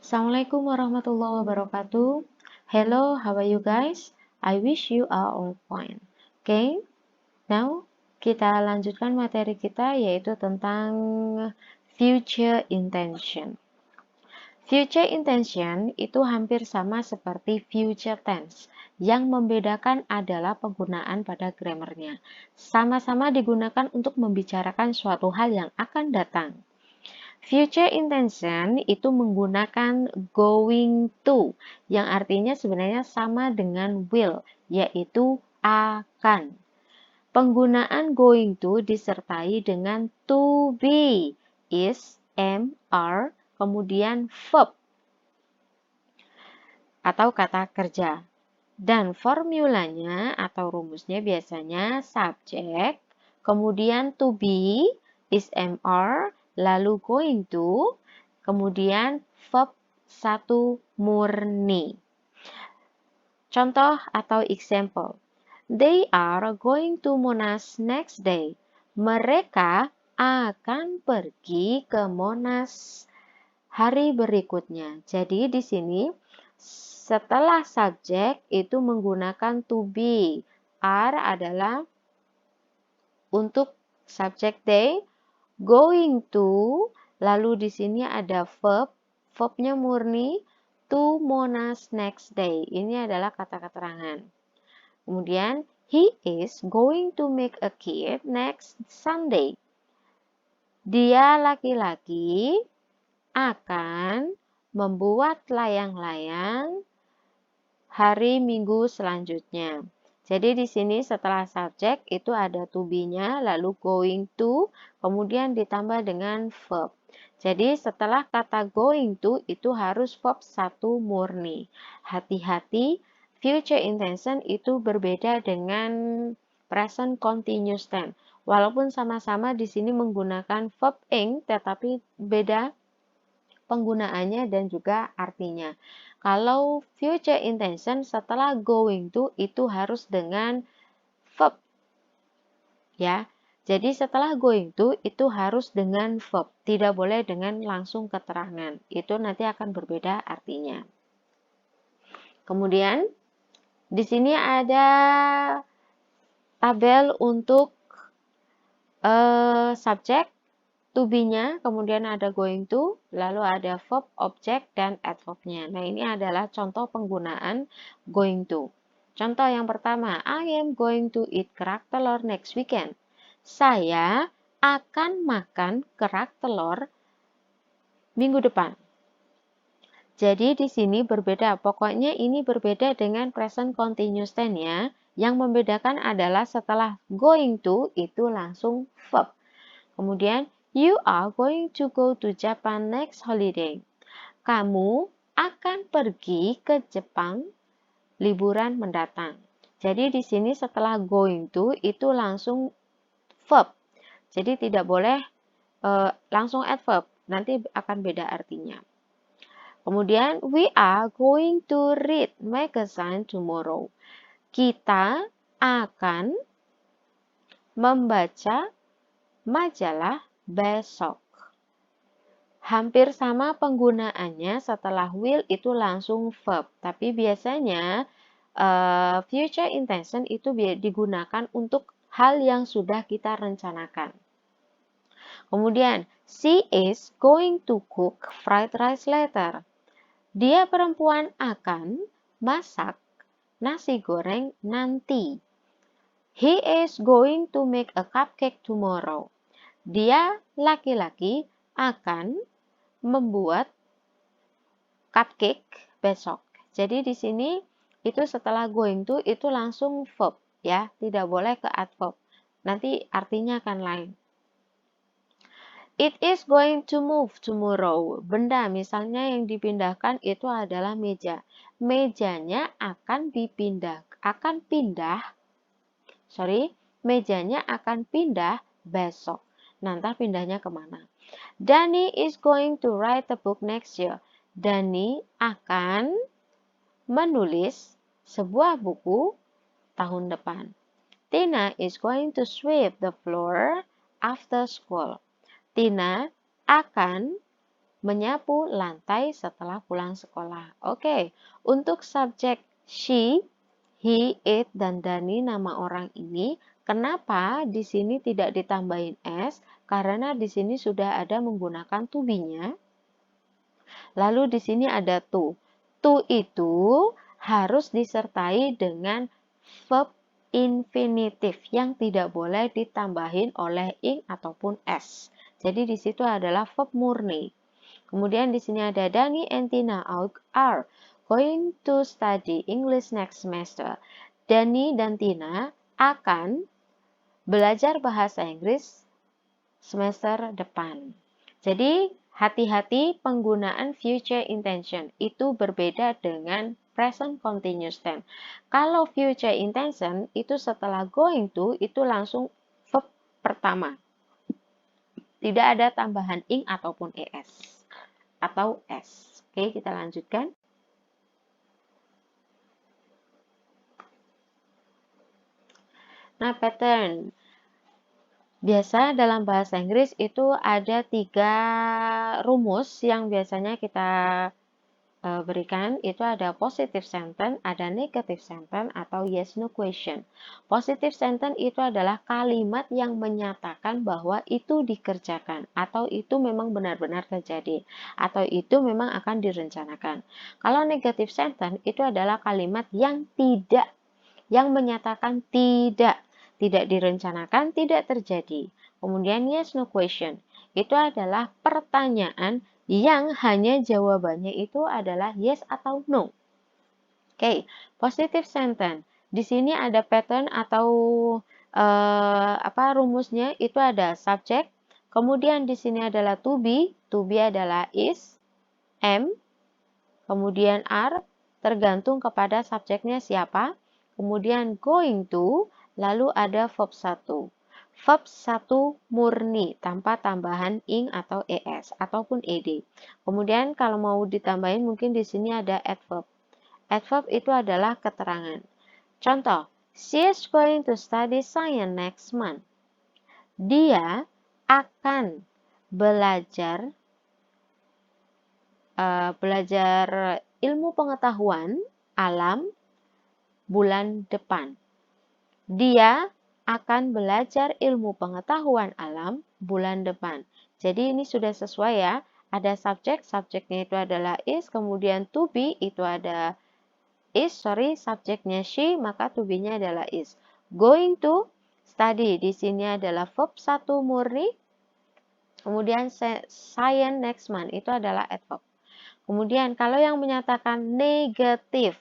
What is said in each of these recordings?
Assalamualaikum warahmatullahi wabarakatuh. Hello, how are you guys? I wish you are all fine. Okay, now kita lanjutkan materi kita yaitu tentang future intention. Future intention itu hampir sama seperti future tense. Yang membedakan adalah penggunaan pada grammarnya. Sama-sama digunakan untuk membicarakan suatu hal yang akan datang. Future intention itu menggunakan going to, yang artinya sebenarnya sama dengan will, yaitu akan. Penggunaan going to disertai dengan to be, is, am, are, kemudian verb atau kata kerja. Dan formulanya atau rumusnya biasanya subject, kemudian to be, is, am, are, lalu going to, kemudian verb satu murni. Contoh atau example. They are going to Monas next day. Mereka akan pergi ke Monas hari berikutnya. Jadi di sini setelah subjek itu menggunakan to be. Are adalah untuk subjek they, going to, lalu di sini ada verb, verbnya murni, to Monas next day. Ini adalah kata keterangan. Kemudian, he is going to make a cake next Sunday. Dia laki-laki akan membuat layang-layang hari Minggu selanjutnya. Jadi di sini setelah subjek itu ada to be-nya, lalu going to, kemudian ditambah dengan verb. Jadi setelah kata going to itu harus verb satu murni. Hati-hati, future intention itu berbeda dengan present continuous tense. Walaupun sama-sama di sini menggunakan verb ing, tetapi beda penggunaannya dan juga artinya. Kalau future intention setelah going to itu harus dengan verb. Ya. Jadi setelah going to itu harus dengan verb, tidak boleh dengan langsung keterangan. Itu nanti akan berbeda artinya. Kemudian di sini ada tabel untuk subjek, to be-nya, kemudian ada going to, lalu ada verb, object, dan adverb-nya. Nah, ini adalah contoh penggunaan going to. Contoh yang pertama, I am going to eat kerak telur next weekend. Saya akan makan kerak telur minggu depan. Jadi di sini berbeda, pokoknya ini berbeda dengan present continuous tense ya. Yang membedakan adalah setelah going to itu langsung verb. Kemudian, you are going to go to Japan next holiday. Kamu akan pergi ke Jepang liburan mendatang. Jadi di sini setelah going to itu langsung verb. Jadi tidak boleh langsung adverb. Nanti akan beda artinya. Kemudian, we are going to read magazine tomorrow. Kita akan membaca majalah besok. Hampir sama penggunaannya setelah will itu langsung verb. Tapi biasanya future intention itu digunakan untuk hal yang sudah kita rencanakan. Kemudian, she is going to cook fried rice later. Dia perempuan akan masak nasi goreng nanti. He is going to make a cupcake tomorrow. Dia laki-laki akan membuat cupcake besok. Jadi di sini itu setelah going to itu langsung verb ya, tidak boleh ke adverb. Nanti artinya akan lain. It is going to move tomorrow. Benda misalnya yang dipindahkan itu adalah meja. Mejanya mejanya akan pindah besok. Nanti pindahnya kemana? Danny is going to write a book next year. Danny akan menulis sebuah buku tahun depan. Tina is going to sweep the floor after school. Tina akan menyapu lantai setelah pulang sekolah. Oke, untuk subjek she, he, it, dan Dani nama orang ini, kenapa di sini tidak ditambahin s? Karena di sini sudah ada menggunakan to be-nya. Lalu di sini ada to. To itu harus disertai dengan verb infinitif yang tidak boleh ditambahin oleh ing ataupun s. Jadi di situ adalah verb murni. Kemudian di sini ada Dani and Tina are going to study English next semester. Dani dan Tina akan belajar bahasa Inggris semester depan. Jadi hati-hati penggunaan future intention itu berbeda dengan present continuous tense. Kalau future intention itu setelah going to itu langsung verb pertama. Tidak ada tambahan ing ataupun es atau s. Oke, kita lanjutkan. Nah, pattern. Biasa dalam bahasa Inggris itu ada 3 rumus yang biasanya kita berikan. Itu ada positive sentence, ada negative sentence, atau yes no question. Positive sentence itu adalah kalimat yang menyatakan bahwa itu dikerjakan, atau itu memang benar-benar terjadi, atau itu memang akan direncanakan. Kalau negative sentence itu adalah kalimat yang tidak, yang menyatakan tidak direncanakan, tidak terjadi. Kemudian yes no question itu adalah pertanyaan yang hanya jawabannya itu adalah yes atau no. Oke, positive sentence. Di sini ada pattern atau rumusnya itu ada subject, kemudian di sini adalah to be adalah is, am, kemudian are, tergantung kepada subjeknya siapa, kemudian going to, lalu ada verb 1. Verb 1 murni tanpa tambahan ing atau es ataupun ed. Kemudian kalau mau ditambahin mungkin di sini ada adverb. Adverb itu adalah keterangan. Contoh, she is going to study science next month. Dia akan belajar ilmu pengetahuan alam bulan depan. Dia akan belajar ilmu pengetahuan alam bulan depan. Jadi ini sudah sesuai ya. Ada subjek, subjeknya itu adalah is, kemudian to be itu ada subjeknya she, maka to be-nya adalah is. Going to study, di sini adalah verb 1 murni, kemudian science next month itu adalah adverb. Kemudian kalau yang menyatakan negative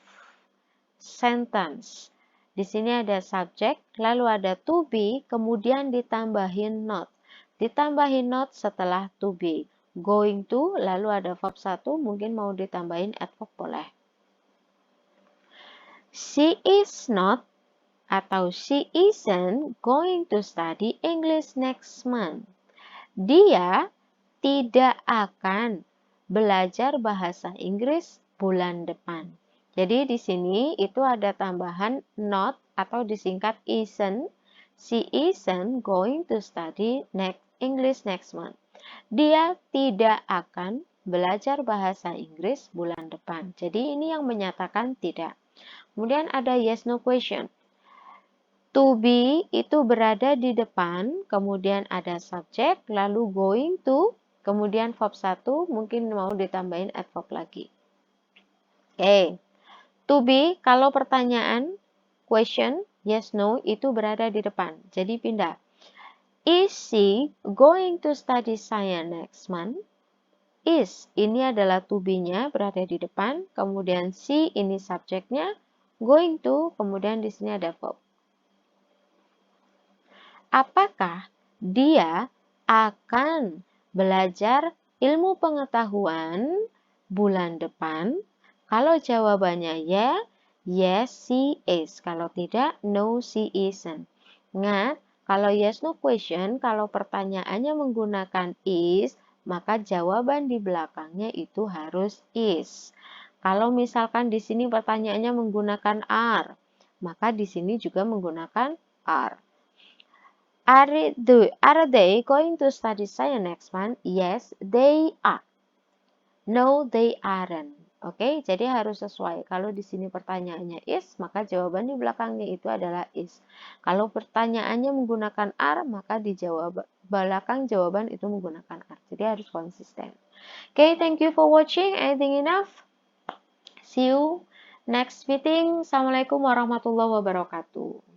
sentence, di sini ada subjek, lalu ada to be, kemudian ditambahin not. Ditambahin not setelah to be. Going to, lalu ada verb 1, mungkin mau ditambahin adverb boleh. She is not atau she isn't going to study English next month. Dia tidak akan belajar bahasa Inggris bulan depan. Jadi di sini itu ada tambahan not atau disingkat isn't. She isn't going to study English next month. Dia tidak akan belajar bahasa Inggris bulan depan. Jadi ini yang menyatakan tidak. Kemudian ada yes no question. To be itu berada di depan, kemudian ada subjek, lalu going to, kemudian verb 1, mungkin mau ditambahin adverb lagi. Oke. To be, kalau pertanyaan, question, yes, no, itu berada di depan. Jadi pindah. Is she going to study science next month? Is, ini adalah to be-nya berada di depan. Kemudian she, ini subjeknya. Going to, kemudian di sini ada verb. Apakah dia akan belajar ilmu pengetahuan bulan depan? Kalau jawabannya ya, yes she is. Kalau tidak, no she isn't. Ingat, kalau yes no question, kalau pertanyaannya menggunakan is, maka jawaban di belakangnya itu harus is. Kalau misalkan di sini pertanyaannya menggunakan are, maka di sini juga menggunakan are. Are they going to study science next month? Yes, they are. No, they aren't. Oke, jadi harus sesuai. Kalau di sini pertanyaannya is, maka jawaban di belakangnya itu adalah is. Kalau pertanyaannya menggunakan are, maka di belakang jawaban itu menggunakan are. Jadi harus konsisten. Oke, thank you for watching. I think enough. See you next meeting. Assalamualaikum warahmatullahi wabarakatuh.